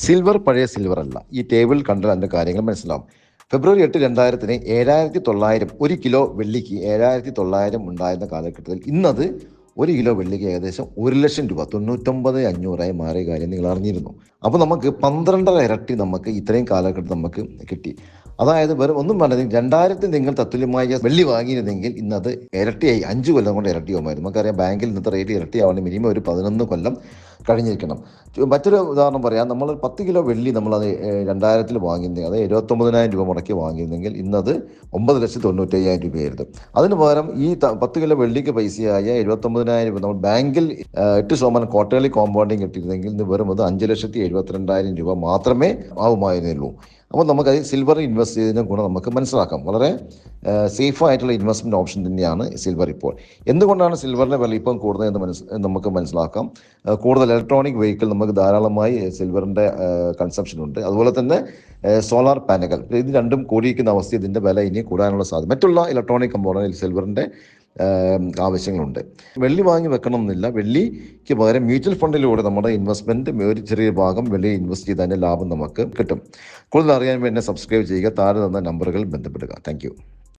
Silver പഴയ silver അല്ല. ഈ ടേബിൾ കണ്ടാൽ അതിൻ്റെ കാര്യങ്ങൾ മനസ്സിലാവും. ഫെബ്രുവരി 8, 2000 7,900 ഒരു കിലോ വെള്ളിക്ക് 7,900 ഉണ്ടായിരുന്ന കാലഘട്ടത്തിൽ ഇന്നത് ഒരു കിലോ വെള്ളിക്ക് ഏകദേശം 1,00,000 രൂപ 99,500 മാറിയ കാര്യം നിങ്ങൾ അറിഞ്ഞിരുന്നു. അപ്പോൾ നമുക്ക് 12 ഇരട്ടി നമുക്ക് ഇത്രയും കാലഘട്ടത്തിൽ നമുക്ക് കിട്ടി. അതായത് വെറും ഒന്നും വേണ്ടത് 2000 നിങ്ങൾ തത്തുല്യമായ വെള്ളി വാങ്ങിയിരുന്നെങ്കിൽ ഇന്നത് ഇരട്ടിയായി, 5 കൊല്ലം കൊണ്ട് ഇരട്ടിയാവുമായിരുന്നു. നമുക്കറിയാം ബാങ്കിൽ ഇന്നത്തെ റേറ്റ് ഇരട്ടിയാവണമെങ്കിൽ മിനിമം ഒരു 11 കൊല്ലം കഴിഞ്ഞിരിക്കണം. മറ്റൊരു ഉദാഹരണം പറയാം, നമ്മൾ 10 കിലോ വെള്ളി നമ്മളത് 2000 വാങ്ങിയിരുന്നെങ്കിൽ അത് 79,000 രൂപ മുടക്കി വാങ്ങിയിരുന്നെങ്കിൽ ഇന്നത് 9,95,000 രൂപയായിരുന്നു. അതിന് പകരം ഈ 10 കിലോ വെള്ളിക്ക് പൈസയായ 79,000 രൂപ നമ്മൾ ബാങ്കിൽ 8% ക്വാർട്ടർലി കോമ്പൗണ്ടിങ് കിട്ടിയിരുന്നെങ്കിൽ ഇന്ന് വെറും അത് 5,72,000 രൂപ മാത്രമേ ആവുമായിരുന്നുള്ളൂ. അപ്പോൾ നമുക്കത് സിൽവറിൽ ഇൻവെസ്റ്റ് ചെയ്തതിൻ്റെ ഗുണം നമുക്ക് മനസ്സിലാക്കാം. വളരെ സേഫ് ആയിട്ടുള്ള ഇൻവെസ്റ്റ്മെൻറ്റ് ഓപ്ഷൻ തന്നെയാണ് സിൽവർ ഇപ്പോൾ. എന്തുകൊണ്ടാണ് സിൽവറിൻ്റെ വില ഇപ്പം കൂടുതലെന്ന് നമുക്ക് മനസ്സിലാക്കാം. കൂടുതൽ ഇലക്ട്രോണിക് വെഹിക്കിൾ നമുക്ക് ധാരാളമായി സിൽവറിൻ്റെ കൺസംഷൻ ഉണ്ട്. അതുപോലെ തന്നെ സോളാർ പാനലുകൾ, ഇത് രണ്ടും കൂടിയിരിക്കുന്ന അവസ്ഥ ഇതിൻ്റെ വില ഇനി കൂടാനുള്ള സാധ്യത. മറ്റുള്ള ഇലക്ട്രോണിക് കമ്പോണൻറ്റിൽ സിൽവറിൻ്റെ ആവശ്യങ്ങളുണ്ട്. വെള്ളി വാങ്ങി വെക്കണം എന്നില്ല. വെള്ളിക്ക് പകരം മ്യൂച്വൽ ഫണ്ടിലൂടെ നമ്മുടെ ഇൻവെസ്റ്റ്മെൻറ്റ് ഒരു ചെറിയ ഭാഗം വെള്ളി ഇൻവെസ്റ്റ് ചെയ്തതിൻ്റെ ലാഭം നമുക്ക് കിട്ടും. കൂടുതൽ അറിയാൻ വേണ്ടി സബ്സ്ക്രൈബ് ചെയ്യുക. താഴെ തന്ന നമ്പറുകൾ ബന്ധപ്പെടുക. താങ്ക്